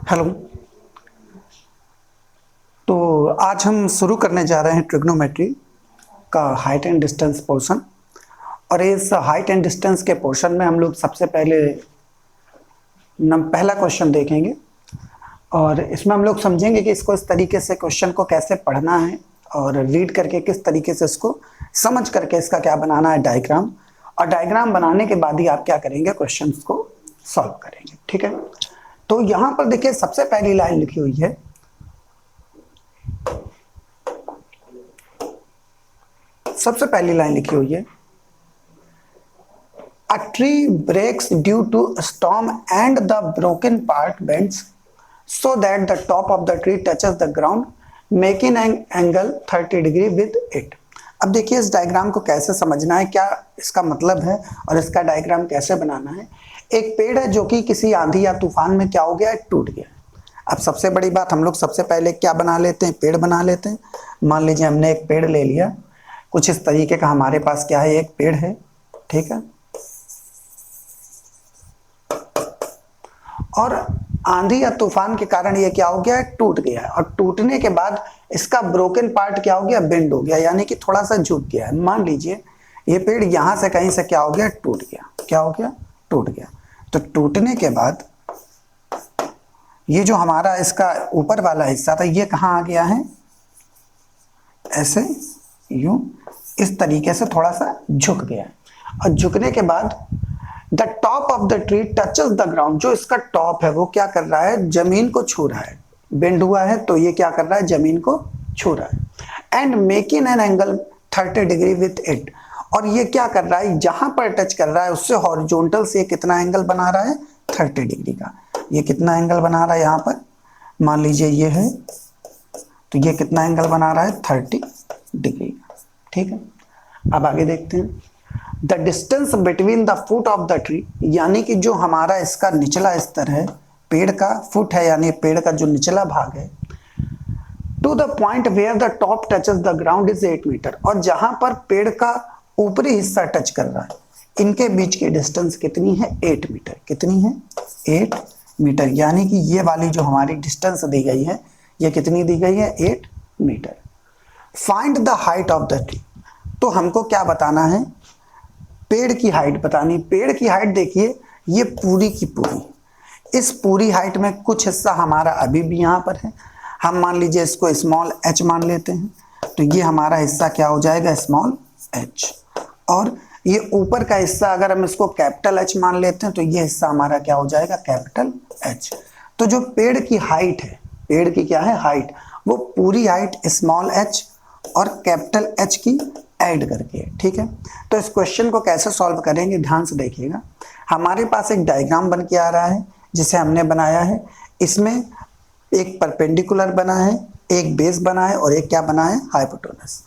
Hello. तो आज हम शुरू करने जा रहे हैं ट्रिग्नोमेट्री का हाइट एंड डिस्टेंस पोर्शन। और इस हाइट एंड डिस्टेंस के पोर्शन में हम लोग सबसे पहले पहला क्वेश्चन देखेंगे और इसमें हम लोग समझेंगे कि इसको इस तरीके से क्वेश्चन को कैसे पढ़ना है और रीड करके किस तरीके से इसको समझ करके इसका क्या बनाना है डायग्राम। और डायग्राम बनाने के बाद ही आप क्या करेंगे, क्वेश्चन को सॉल्व करेंगे। ठीक है। तो यहां पर देखिए सबसे पहली लाइन लिखी हुई है, सबसे पहली लाइन लिखी हुई है, a tree breaks due to storm and the broken part bends so that the top of the tree touches the ground making an angle 30 degree with it. अब देखिए इस डायग्राम को कैसे समझना है, क्या इसका मतलब है और इसका डायग्राम कैसे बनाना है। एक पेड़ है जो कि किसी आंधी या तूफान में क्या हो गया है, टूट गया। अब सबसे बड़ी बात, हम लोग सबसे पहले क्या बना लेते हैं, पेड़ बना लेते हैं। मान लीजिए हमने एक पेड़ ले लिया, कुछ इस तरीके का हमारे पास क्या है, एक पेड़ है। ठीक है। और आंधी या तूफान के कारण ये क्या हो गया है, टूट गया है। और टूटने के बाद इसका ब्रोकन पार्ट क्या हो गया, बेंड हो गया, यानी कि थोड़ा सा झुक गया है। मान लीजिए ये पेड़ यहां से कहीं से क्या हो गया, टूट गया। क्या हो गया, टूट गया। तो टूटने के बाद ये जो हमारा इसका ऊपर वाला हिस्सा था ये कहां आ गया है, ऐसे यूं इस तरीके से थोड़ा सा झुक गया। और झुकने के बाद the top of the tree touches the ground, जो इसका टॉप है वो क्या कर रहा है, जमीन को छू रहा है। बेंड हुआ है तो ये क्या कर रहा है, जमीन को छू रहा है। And making an angle 30 degree with it, और ये क्या कर रहा है, जहां पर टच कर रहा है उससे हॉरिजॉन्टल से कितना एंगल बना रहा है, 30 डिग्री का। ये कितना एंगल बना रहा है, यहां पर मान लीजिए ये है, तो ये कितना एंगल बना रहा है, 30 डिग्री का। ठीक है। अब आगे देखते हैं, the distance between the foot of the tree, यानी कि जो हमारा इसका निचला स्तर है, पेड़ का फुट है यानी पेड़ का जो निचला भाग है, to the point where the top touches the ground is 8 metre, और जहां पर पेड़ का ऊपरी हिस्सा टच कर रहा है इनके बीच की डिस्टेंस कितनी है, 8 मीटर। कितनी है, 8 मीटर। यानी कि ये वाली जो हमारी डिस्टेंस दी गई है ये कितनी दी गई है, 8 metre. Find the height of the tree, तो हमको क्या बताना है, पेड़ की हाइट बतानी। पेड़ की हाइट देखिए ये पूरी की पूरी, इस पूरी हाइट में कुछ हिस्सा हमारा अभी भी यहाँ पर है, हम मान लीजिए इसको स्मॉल h मान लेते हैं, तो ये हमारा हिस्सा क्या हो जाएगा, स्मॉल h। और ये ऊपर का हिस्सा अगर हम इसको कैपिटल H मान लेते हैं तो ये हिस्सा हमारा क्या हो जाएगा, कैपिटल H। तो जो पेड़ की हाइट है, पेड़ की क्या है हाइट, वो पूरी हाइट स्मॉल h और कैपिटल H की ऐड करके। ठीक है। तो इस क्वेश्चन को कैसे सॉल्व करेंगे, ध्यान से देखिएगा। हमारे पास एक डायग्राम बन के आ रहा है जिसे हमने बनाया है, इसमें एक परपेंडिकुलर बना है, एक बेस बना है और एक क्या बना है, हाइपोटेनस।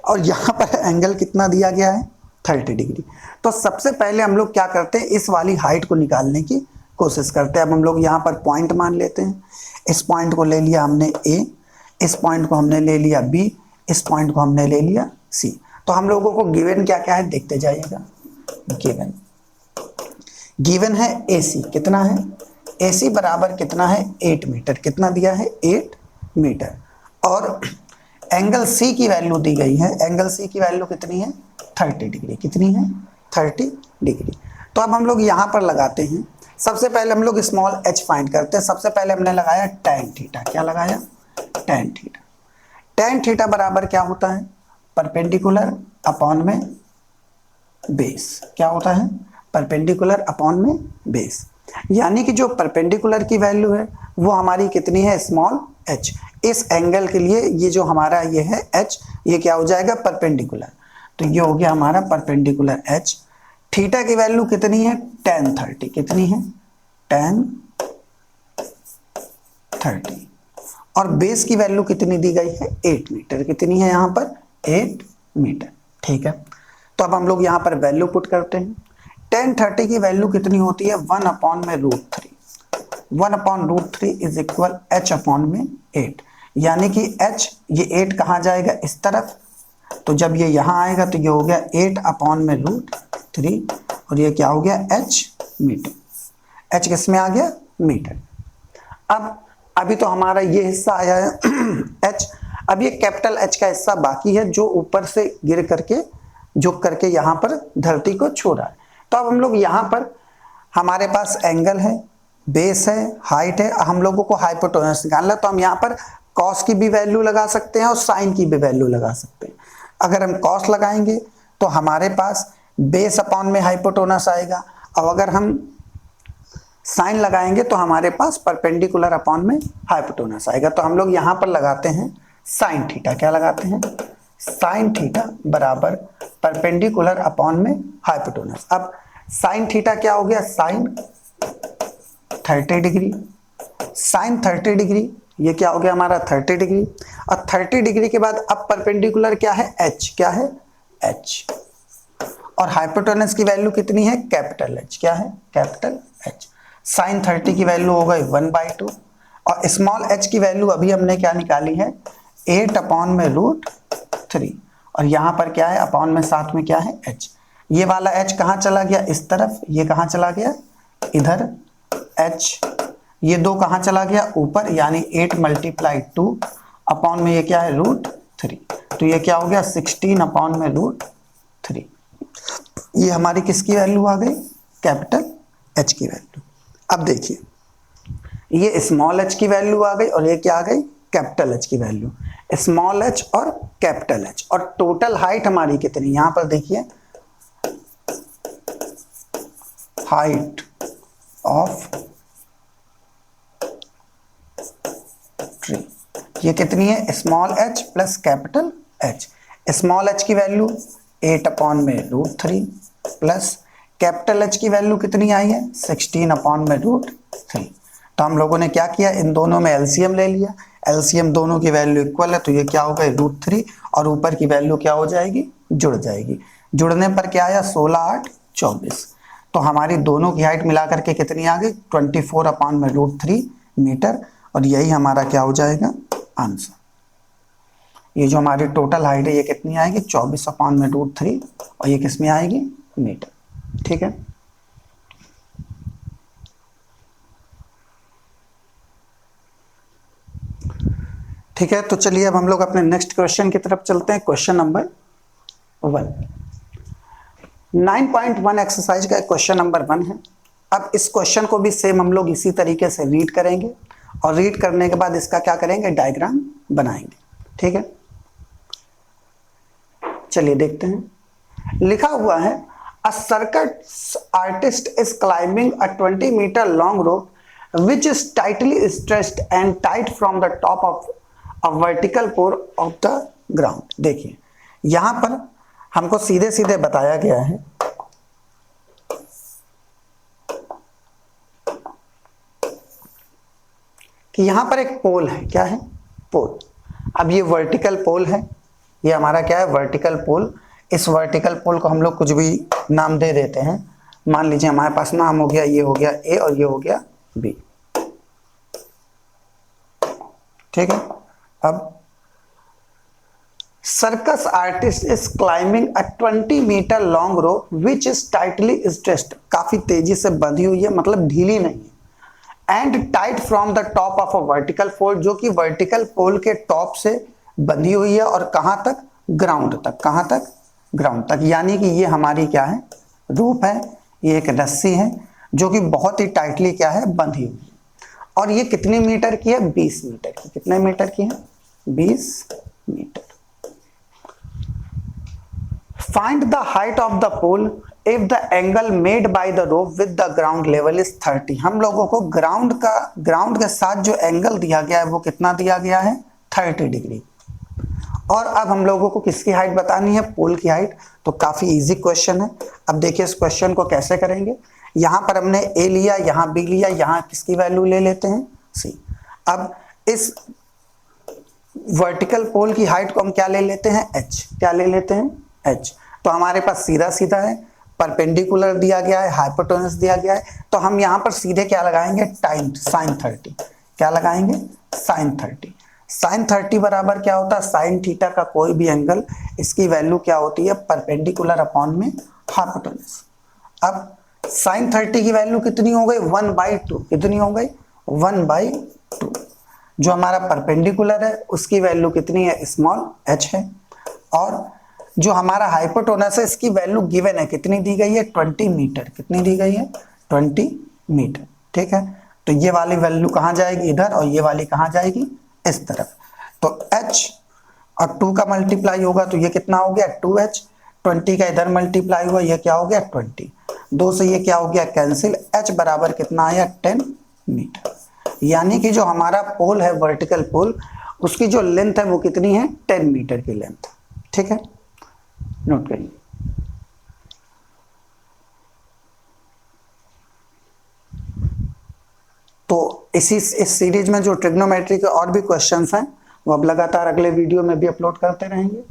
और यहाँ पर एंगल कितना दिया गया है, 30 डिग्री। तो सबसे पहले हम लोग क्या करते हैं, इस वाली हाइट को निकालने की कोशिश करते हैं। अब हम लोग यहाँ पर पॉइंट मान लेते हैं, इस पॉइंट को ले लिया हमने A, इस पॉइंट को हमने ले लिया B, इस पॉइंट को हमने ले लिया C। तो हम लोगों को गिवन क्या क्या है, देखते जाइएगा। गिवन है AC, कितना है, AC बराबर कितना है, 8 मीटर। कितना दिया है, 8 मीटर। और एंगल C की वैल्यू दी गई है, एंगल C की वैल्यू कितनी है, 30 डिग्री। कितनी है, 30 डिग्री। तो अब हम लोग यहाँ पर लगाते हैं, सबसे पहले हम लोग स्मॉल h फाइंड करते हैं। सबसे पहले हमने लगाया tan थीटा, क्या लगाया, tan थीटा। tan थीटा बराबर क्या होता है, परपेंडिकुलर अपॉन में बेस। क्या होता है, परपेंडिकुलर अपॉन में बेस। यानी कि जो परपेंडिकुलर की वैल्यू है वो हमारी कितनी है, स्मॉल h। इस एंगल के लिए ये जो हमारा ये है h, ये क्या हो जाएगा, परपेंडिकुलर। तो ये हो गया हमारा परपेंडिकुलर h। थीटा की वैल्यू कितनी है, tan 30। कितनी है, tan 30। और बेस की वैल्यू कितनी दी गई है, 8 मीटर। कितनी है यहाँ पर, 8 मीटर। ठीक है। तो अब हम लोग यहाँ पर वैल्यू पुट करते हैं। tan 30 की वैल्यू कितनी होती है, 1 अपॉन में √3। 1 upon √3 is equal h upon में 8। यानी कि h, ये 8 कहाँ जाएगा, इस तरफ, तो जब ये यहाँ आएगा तो ये हो गया 8 अपॉन में √3, और ये क्या हो गया, h मीटर। h किस में आ गया, मीटर। अब अभी तो हमारा ये हिस्सा आया है एच, अब ये कैपिटल एच का हिस्सा बाकी है जो ऊपर से गिर करके झुक करके यहाँ पर धरती को छू रहा है। तो अब हम लोग यहाँ पर हमारे पास एंगल है, बेस है, हाइट है, हम लोगों को हाइपोटेनस निकालना है। तो हम यहाँ पर कॉस की भी वैल्यू लगा सकते हैं और साइन की भी वैल्यू लगा सकते हैं। अगर हम कॉस लगाएंगे तो हमारे पास बेस अपॉन में हाइपोटेनस आएगा, और अगर हम साइन लगाएंगे तो हमारे पास परपेंडिकुलर अपॉन में हाइपोटेनस आएगा। तो हम लोग यहाँ पर लगाते हैं साइन थीटा। क्या लगाते हैं? साइन थीटा बराबर परपेंडिकुलर अपॉन में हाइपोटेनस। अब साइन थीटा क्या हो गया? Sign 30 degree. साइन 30 डिग्री ये क्या हो गया हमारा? 30 डिग्री। और 30 डिग्री के बाद अब परपेंडिकुलर क्या है? एच। क्या है? एच। और हाइपोटेनस की वैल्यू कितनी है? Capital H. क्या है? Capital H. साइन 30 की वैल्यू हो गई 1/2, और स्मॉल एच की वैल्यू अभी हमने क्या निकाली है? 8 अपॉन में √3, और यहाँ पर क्या है? अपॉन में साथ में क्या है? एच। ये वाला एच कहाँ चला गया? इस तरफ। ये कहाँ चला गया? इधर एच। ये 2 कहाँ चला गया? ऊपर, यानी 8 × 2 अपॉन में ये क्या है? √3। तो ये क्या हो गया? 16 अपॉन में √3। ये हमारी किसकी वैल्यू आ गई? कैपिटल एच की वैल्यू। अब देखिए, ये स्मॉल एच की वैल्यू आ गई और ये क्या आ गई? कैपिटल एच की वैल्यू। स्मॉल एच और कैपिटल एच। और टोटल हाइट हमारी कितनी? यहां पर देखिए, हाइट ऑफ ट्री ये कितनी है? Small H plus capital H. Small H की वैल्यू 8 अपॉन में √3 प्लस कैपिटल एच की वैल्यू कितनी आई है? 16 अपॉन में √3। तो हम लोगों ने क्या किया? इन दोनों में एलसीएम ले लिया। एलसीएम दोनों की वैल्यू इक्वल है, तो ये क्या हो गई? √3, और ऊपर की वैल्यू क्या हो जाएगी? जुड़ जाएगी। जुड़ने पर क्या आया? 16, 8, 24। तो हमारी दोनों की हाइट मिलाकर के कितनी आ गई? 24 अपॉन में √3 मीटर, और यही हमारा क्या हो जाएगा? आंसर। ये जो हमारी टोटल हाइट है ये कितनी आएगी? 24 अपॉन में √3, और ये किस में आएगी? मीटर। ठीक है। ठीक है, तो चलिए अब हम लोग अपने नेक्स्ट क्वेश्चन की तरफ चलते हैं। क्वेश्चन नंबर 1, 9.1 एक्सरसाइज का क्वेश्चन नंबर 1 है। अब इस क्वेश्चन को भी सेम हम लोग इसी तरीके से रीड करेंगे, और रीड करने के बाद इसका क्या करेंगे? डायग्राम बनाएंगे। ठीक है, चलिए देखते हैं। लिखा हुआ है, A circus artist is climbing a 20 meter long rope which is tightly stretched and tied from the top of a vertical pole of the ground। देखिए, यहां पर हमको सीधे सीधे बताया गया है कि यहां पर एक पोल है। क्या है? पोल। अब ये वर्टिकल पोल है, ये हमारा क्या है? Vertical pole. इस वर्टिकल पोल को हम लोग कुछ भी नाम दे देते हैं। मान लीजिए हमारे पास नाम हो गया, ये हो गया ए और ये हो गया बी। ठीक है। अब circus artist is climbing a 20 metre long rope which is tightly stressed. काफी तेजी से बंधी हुई है, मतलब ढीली नहीं है। And tight from the top of a vertical pole, जो कि वर्टिकल पोल के टॉप से बंधी हुई है, और कहां तक? ग्राउंड तक। कहां तक? ग्राउंड तक। यानी कि ये हमारी क्या है? रोप है। ये एक रस्सी है जो कि बहुत ही टाइटली क्या है? बंधी हुई है। और ये कितने मीटर की है? 20 मीटर की। कितने मीटर की है? 20 metre. Find the height of the pole if the angle made by the rope with the ground level is 30। हम लोगों को ग्राउंड के साथ जो एंगल दिया गया है वो कितना दिया गया है? 30 डिग्री। और अब हम लोगों को किसकी हाइट बतानी है? पोल की हाइट। तो काफी इजी क्वेश्चन है। अब देखिए इस क्वेश्चन को कैसे करेंगे। यहां पर हमने ए लिया, यहां बी लिया, यहां किसकी वैल्यू ले लेते हैं? सी। अब इस वर्टिकल पोल की हाइट को हम क्या ले लेते हैं? एच। क्या ले लेते हैं? एच। तो हमारे पास सीधा सीधा है, परपेंडिकुलर दिया गया है, हाइपोटेनस दिया गया है, तो हम यहां पर सीधे क्या लगाएंगे? Time sine 30। क्या लगाएंगे? साइन 30। साइन 30 बराबर क्या होता है? साइन थीटा का कोई भी एंगल, इसकी वैल्यू क्या होती है? परपेंडिकुलर अपॉन में हाइपोटेनस। अब साइन 30 की वैल्यू कितनी हो गई? 1/2। कितनी हो गई? 1/2। जो हमारा परपेंडिकुलर है उसकी वैल्यू कितनी है, स्मॉल h है, और जो हमारा हाइपोटेनस है इसकी वैल्यू गिवन है, कितनी दी गई है, 20 मीटर। कितनी दी गई है, 20 मीटर। ठीक है, तो ये वाली वैल्यू कहाँ जाएगी, इधर, और ये वाली कहाँ जाएगी, इस तरफ। तो h और 2 का मल्टीप्लाई होगा तो ये कितना हो गया, 2h। 20 का इधर मल्टीप्लाई हुआ, ये क्या हो गया, 20। 2 से ये क्या हो गया, कैंसिल। h बराबर कितना आया, 10 मीटर। यानी कि जो हमारा पोल है, वर्टिकल पोल, उसकी जो लेंथ है वो कितनी है, 10 मीटर की लेंथ। ठीक है, नोट करिए। तो इस सीरीज में जो ट्रिग्नोमेट्री के और भी क्वेश्चंस हैं वो अब लगातार अगले वीडियो में भी अपलोड करते रहेंगे।